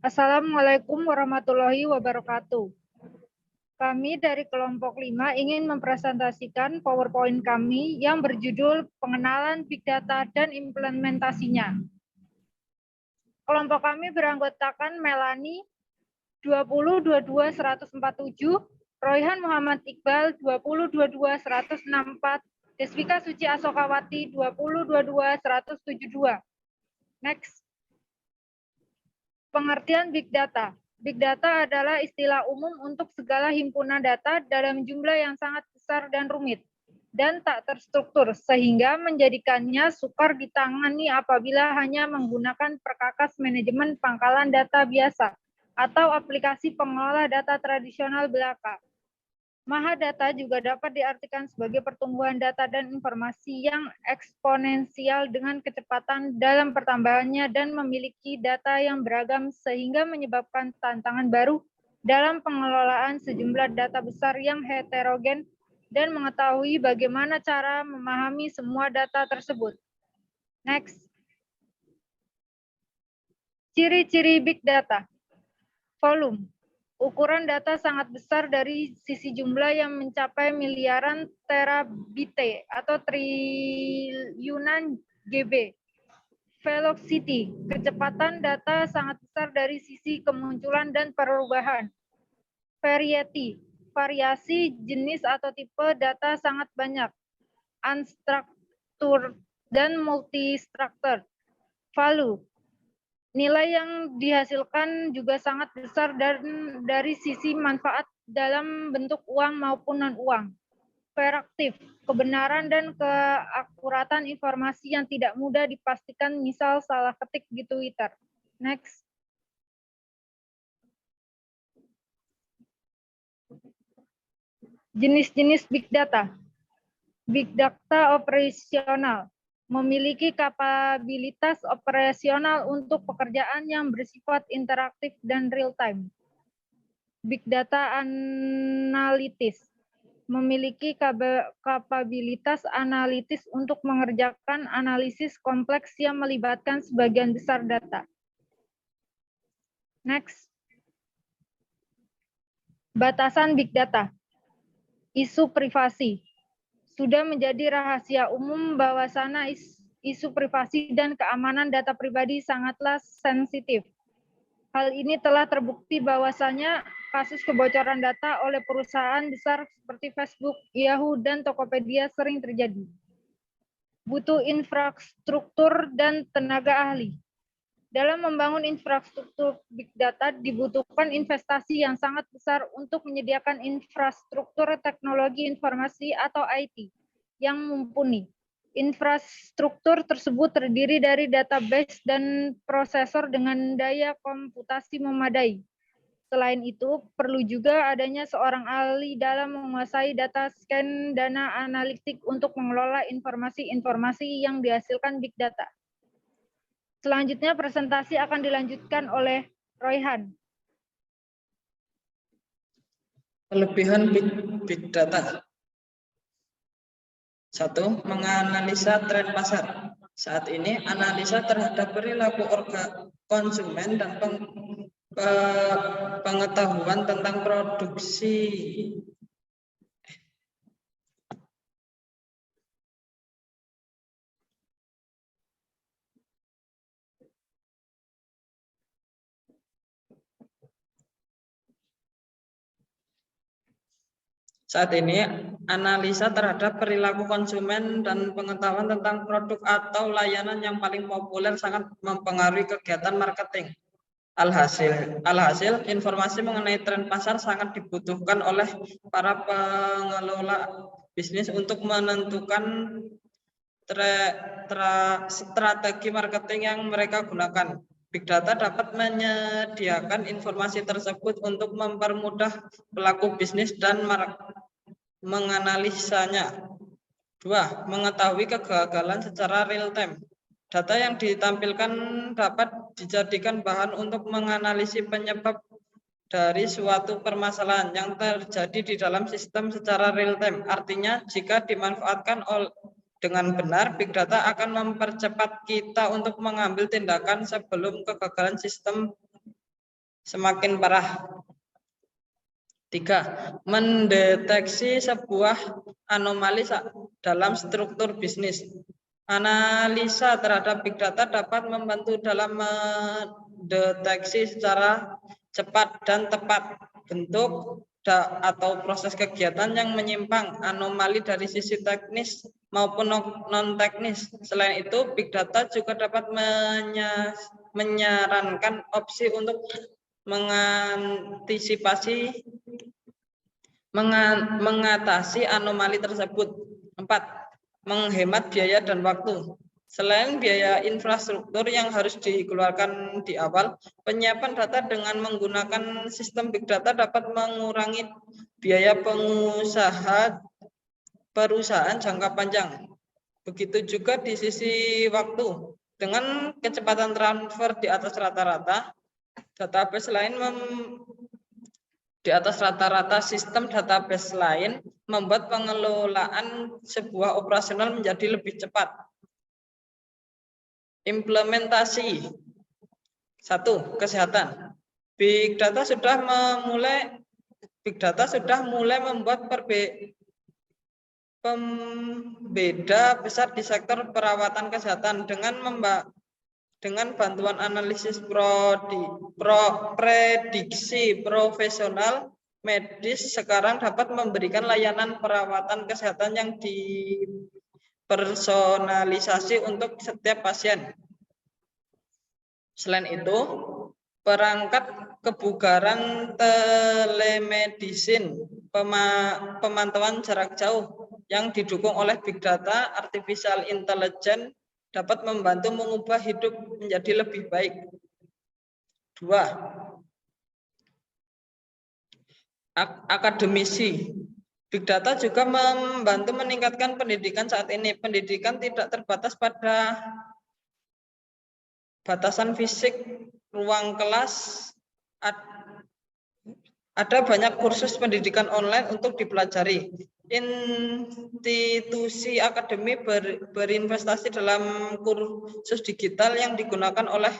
Assalamualaikum warahmatullahi wabarakatuh. Kami dari kelompok 5 ingin mempresentasikan PowerPoint kami yang berjudul Pengenalan Big Data dan Implementasinya. Kelompok kami beranggotakan Melani 2022-147, Royhan Muhammad Iqbal 2022-164, Desvika Suci Asokawati 2022-172. Next. Pengertian Big Data. Big Data adalah istilah umum untuk segala himpunan data dalam jumlah yang sangat besar dan rumit, dan tak terstruktur, sehingga menjadikannya sukar ditangani apabila hanya menggunakan perkakas manajemen pangkalan data biasa atau aplikasi pengelola data tradisional belaka. Mahadata juga dapat diartikan sebagai pertumbuhan data dan informasi yang eksponensial dengan kecepatan dalam pertambahannya dan memiliki data yang beragam sehingga menyebabkan tantangan baru dalam pengelolaan sejumlah data besar yang heterogen dan mengetahui bagaimana cara memahami semua data tersebut. Next. Ciri-ciri Big Data. Volume. Ukuran data sangat besar dari sisi jumlah yang mencapai miliaran terabit atau triliunan GB. Velocity, kecepatan data sangat besar dari sisi kemunculan dan perubahan. Variety, variasi jenis atau tipe data sangat banyak. Unstructured dan multi-structured. Value, nilai yang dihasilkan juga sangat besar dan dari sisi manfaat dalam bentuk uang maupun non-uang. Veraktif, kebenaran dan keakuratan informasi yang tidak mudah dipastikan, misal salah ketik di Twitter. Next. Jenis-jenis Big Data. Big Data operasional. Memiliki kapabilitas operasional untuk pekerjaan yang bersifat interaktif dan real-time. Big Data Analytis memiliki kapabilitas analitis untuk mengerjakan analisis kompleks yang melibatkan sebagian besar data. Next. Batasan Big Data. Isu privasi. Sudah menjadi rahasia umum bahwasanya isu privasi dan keamanan data pribadi sangatlah sensitif. Hal ini telah terbukti bahwasanya kasus kebocoran data oleh perusahaan besar seperti Facebook, Yahoo, dan Tokopedia sering terjadi. Butuh infrastruktur dan tenaga ahli. Dalam membangun infrastruktur Big Data dibutuhkan investasi yang sangat besar untuk menyediakan infrastruktur teknologi informasi atau IT yang mumpuni. Infrastruktur tersebut terdiri dari database dan prosesor dengan daya komputasi memadai. Selain itu, perlu juga adanya seorang ahli dalam menguasai data scan dana analitik untuk mengelola informasi-informasi yang dihasilkan Big Data. Selanjutnya presentasi akan dilanjutkan oleh Royhan. Kelebihan Big Data. 1. Menganalisa tren pasar. Saat ini analisa terhadap perilaku konsumen dan pengetahuan tentang produksi Saat ini, analisa terhadap perilaku konsumen dan pengetahuan tentang produk atau layanan yang paling populer sangat mempengaruhi kegiatan marketing. Alhasil, informasi mengenai tren pasar sangat dibutuhkan oleh para pengelola bisnis untuk menentukan strategi marketing yang mereka gunakan. Big Data dapat menyediakan informasi tersebut untuk mempermudah pelaku bisnis dan menganalisanya. 2. Mengetahui kegagalan secara real time. Data yang ditampilkan dapat dijadikan bahan untuk menganalisis penyebab dari suatu permasalahan yang terjadi di dalam sistem secara real time. Artinya, jika dimanfaatkan dengan benar, Big Data akan mempercepat kita untuk mengambil tindakan sebelum kegagalan sistem semakin parah. 3. Mendeteksi sebuah anomali dalam struktur bisnis. Analisa terhadap big data dapat membantu dalam mendeteksi secara cepat dan tepat bentuk atau proses kegiatan yang menyimpang, anomali dari sisi teknis maupun non-teknis. Selain itu, big data juga dapat menyarankan opsi untuk mengatasi anomali tersebut. 4. Menghemat biaya dan waktu. Selain biaya infrastruktur yang harus dikeluarkan di awal, penyiapan data dengan menggunakan sistem big data dapat mengurangi biaya perusahaan jangka panjang. Begitu juga di sisi waktu. Dengan kecepatan transfer di atas rata-rata, database lain di atas rata-rata sistem database lain membuat pengelolaan sebuah operasional menjadi lebih cepat. Implementasi. 1. Kesehatan. Big data sudah mulai membuat pembeda besar di sektor perawatan kesehatan dengan bantuan analisis prediksi profesional medis sekarang dapat memberikan layanan perawatan kesehatan yang dipersonalisasi untuk setiap pasien. Selain itu, perangkat kebugaran telemedicine, pemantauan jarak jauh yang didukung oleh big data, artificial intelligence dapat membantu mengubah hidup menjadi lebih baik. 2. Akademisi. Big data juga membantu meningkatkan pendidikan saat ini. Pendidikan tidak terbatas pada batasan fisik, ruang kelas. Ada banyak kursus pendidikan online untuk dipelajari. Institusi akademi berinvestasi dalam kursus digital yang digunakan oleh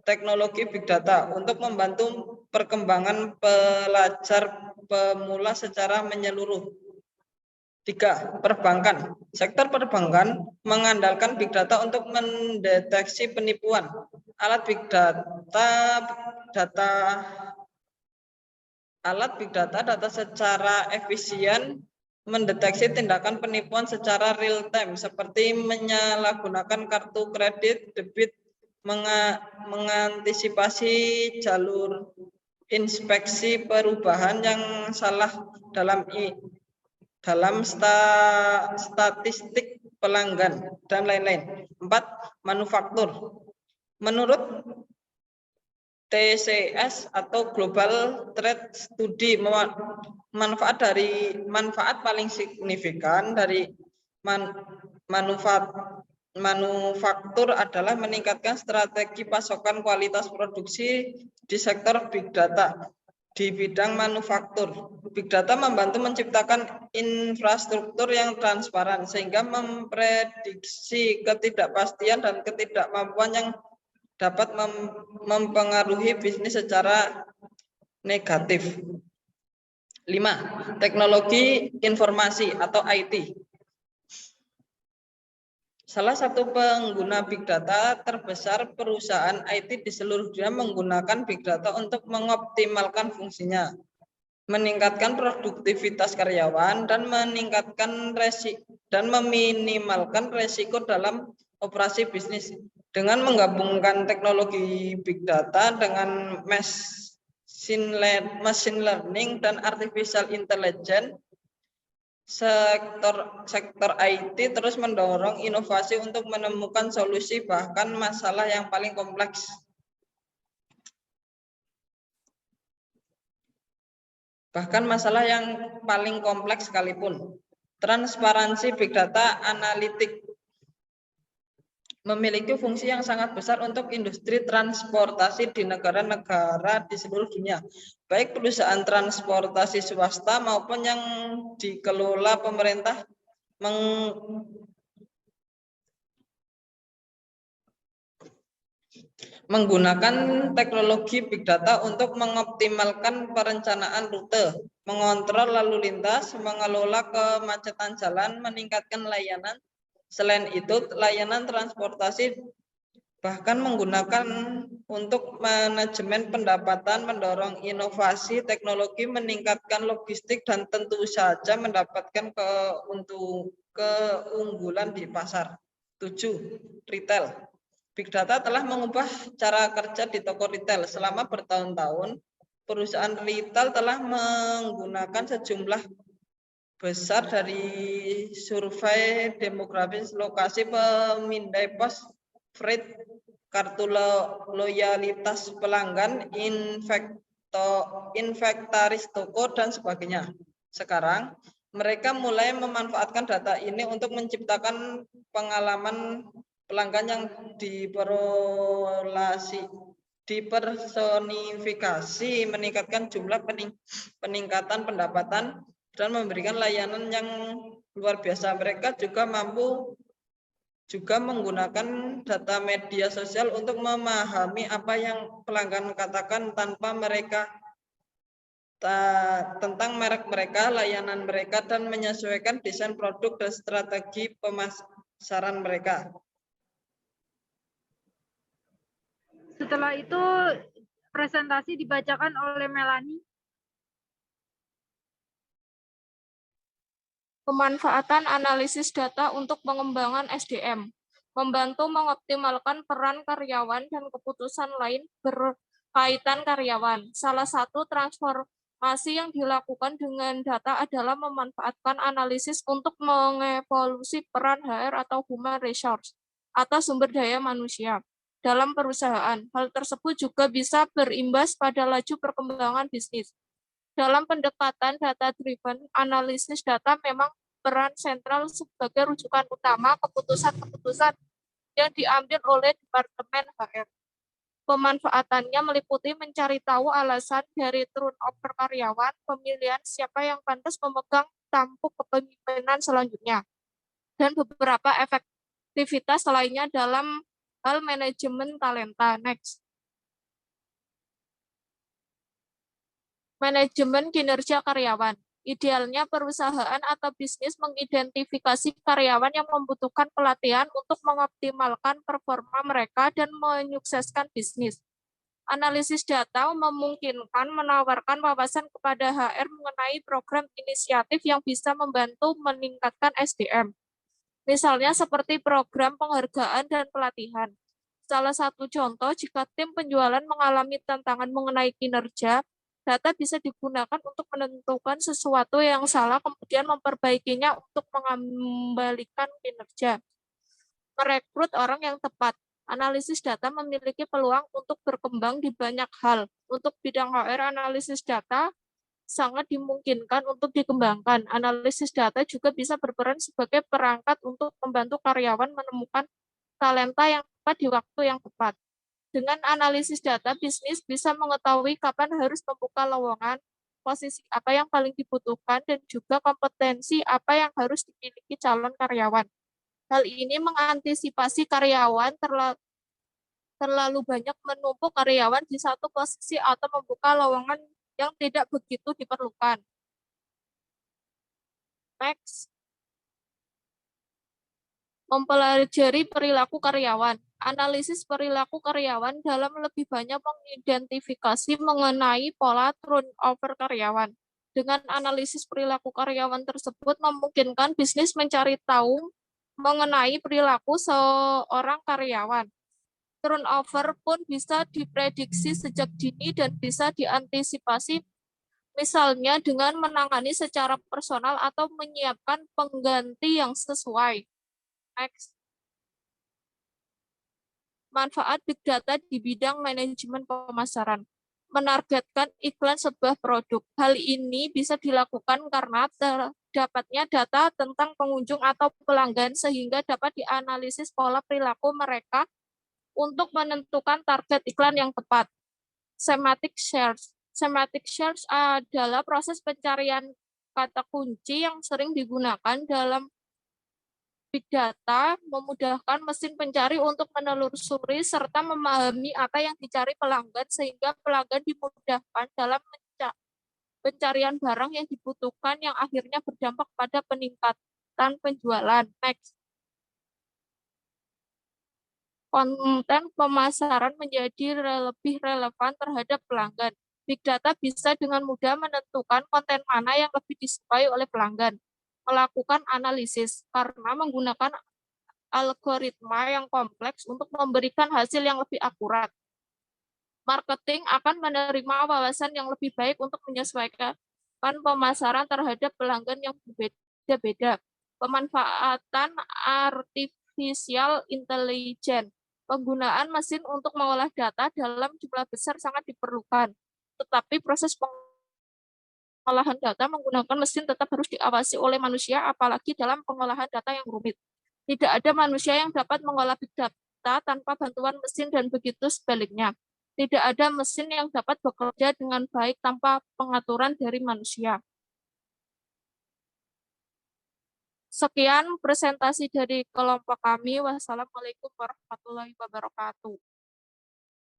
teknologi big data untuk membantu perkembangan pelajar pemula secara menyeluruh. 3. Perbankan. Sektor perbankan mengandalkan big data untuk mendeteksi penipuan. Alat big data secara efisien mendeteksi tindakan penipuan secara real time seperti menyalahgunakan kartu kredit, debit, mengantisipasi jalur inspeksi perubahan yang salah dalam statistik pelanggan dan lain-lain. 4. Manufaktur. Menurut TCS atau Global Trade Study, manfaat paling signifikan dari manufaktur adalah meningkatkan strategi pasokan kualitas produksi di sektor big data. Di bidang manufaktur, big data membantu menciptakan infrastruktur yang transparan sehingga memprediksi ketidakpastian dan ketidakmampuan yang dapat mempengaruhi bisnis secara negatif. 5. Teknologi informasi atau IT. Salah satu pengguna big data terbesar perusahaan IT di seluruh dunia menggunakan big data untuk mengoptimalkan fungsinya, meningkatkan produktivitas karyawan, dan meminimalkan resiko dalam operasi bisnis. Dengan menggabungkan teknologi big data dengan machine learning dan artificial intelligence, sektor IT terus mendorong inovasi untuk menemukan solusi bahkan masalah yang paling kompleks. Sekalipun. Transparansi big data analitik memiliki fungsi yang sangat besar untuk industri transportasi di negara-negara di seluruh dunia, baik perusahaan transportasi swasta maupun yang dikelola pemerintah menggunakan teknologi big data untuk mengoptimalkan perencanaan rute, mengontrol lalu lintas, mengelola kemacetan jalan, meningkatkan layanan. Selain itu, layanan transportasi bahkan menggunakan untuk manajemen pendapatan, mendorong inovasi teknologi, meningkatkan logistik, dan tentu saja mendapatkan keunggulan di pasar. 7. Retail. Big Data telah mengubah cara kerja di toko retail. Selama bertahun-tahun, perusahaan retail telah menggunakan sejumlah besar dari survei demografis lokasi pemindai pos, freight, kartu loyalitas pelanggan, inventaris toko, dan sebagainya. Sekarang, mereka mulai memanfaatkan data ini untuk menciptakan pengalaman pelanggan yang dipersonifikasi, meningkatkan jumlah peningkatan pendapatan, dan memberikan layanan yang luar biasa. Mereka juga mampu menggunakan data media sosial untuk memahami apa yang pelanggan katakan tanpa mereka tentang merek mereka, layanan mereka, dan menyesuaikan desain produk dan strategi pemasaran mereka. Setelah itu presentasi dibacakan oleh Melanie. Pemanfaatan analisis data untuk pengembangan SDM, membantu mengoptimalkan peran karyawan dan keputusan lain berkaitan karyawan. Salah satu transformasi yang dilakukan dengan data adalah memanfaatkan analisis untuk mengevolusi peran HR atau human resource atau sumber daya manusia dalam perusahaan. Hal tersebut juga bisa berimbas pada laju perkembangan bisnis. Dalam pendekatan data-driven, analisis data memang peran sentral sebagai rujukan utama keputusan-keputusan yang diambil oleh Departemen HR. Pemanfaatannya meliputi mencari tahu alasan dari turnover karyawan, pemilihan siapa yang pantas memegang tampuk kepemimpinan selanjutnya, dan beberapa efektivitas lainnya dalam hal manajemen talenta. Next. Manajemen kinerja karyawan. Idealnya perusahaan atau bisnis mengidentifikasi karyawan yang membutuhkan pelatihan untuk mengoptimalkan performa mereka dan menyukseskan bisnis. Analisis data memungkinkan menawarkan wawasan kepada HR mengenai program inisiatif yang bisa membantu meningkatkan SDM. Misalnya seperti program penghargaan dan pelatihan. Salah satu contoh, jika tim penjualan mengalami tantangan mengenai kinerja, data bisa digunakan untuk menentukan sesuatu yang salah, kemudian memperbaikinya untuk mengembalikan kinerja. Merekrut orang yang tepat. Analisis data memiliki peluang untuk berkembang di banyak hal. Untuk bidang HR, analisis data sangat dimungkinkan untuk dikembangkan. Analisis data juga bisa berperan sebagai perangkat untuk membantu karyawan menemukan talenta yang tepat di waktu yang tepat. Dengan analisis data, bisnis bisa mengetahui kapan harus membuka lowongan, posisi apa yang paling dibutuhkan, dan juga kompetensi apa yang harus dimiliki calon karyawan. Hal ini mengantisipasi karyawan terlalu banyak menumpuk karyawan di satu posisi atau membuka lowongan yang tidak begitu diperlukan. Next. Mempelajari perilaku karyawan. Analisis perilaku karyawan dalam lebih banyak mengidentifikasi mengenai pola turnover karyawan. Dengan analisis perilaku karyawan tersebut memungkinkan bisnis mencari tahu mengenai perilaku seorang karyawan. Turnover pun bisa diprediksi sejak dini dan bisa diantisipasi, misalnya dengan menangani secara personal atau menyiapkan pengganti yang sesuai. Next. Manfaat Big Data di bidang manajemen pemasaran. Menargetkan iklan sebuah produk. Hal ini bisa dilakukan karena terdapatnya data tentang pengunjung atau pelanggan sehingga dapat dianalisis pola perilaku mereka untuk menentukan target iklan yang tepat. Semantic search. Semantic search adalah proses pencarian kata kunci yang sering digunakan dalam Big data memudahkan mesin pencari untuk menelusuri serta memahami apa yang dicari pelanggan sehingga pelanggan dimudahkan dalam pencarian barang yang dibutuhkan yang akhirnya berdampak pada peningkatan penjualan. Next. Konten pemasaran menjadi lebih relevan terhadap pelanggan. Big data bisa dengan mudah menentukan konten mana yang lebih disukai oleh pelanggan. Melakukan analisis karena menggunakan algoritma yang kompleks untuk memberikan hasil yang lebih akurat. Marketing akan menerima wawasan yang lebih baik untuk menyesuaikan pemasaran terhadap pelanggan yang berbeda-beda. Pemanfaatan artificial intelligence. Penggunaan mesin untuk mengolah data dalam jumlah besar sangat diperlukan. Tetapi proses pengolahan data menggunakan mesin tetap harus diawasi oleh manusia, apalagi dalam pengolahan data yang rumit. Tidak ada manusia yang dapat mengolah big data tanpa bantuan mesin dan begitu sebaliknya. Tidak ada mesin yang dapat bekerja dengan baik tanpa pengaturan dari manusia. Sekian presentasi dari kelompok kami. Wassalamualaikum warahmatullahi wabarakatuh.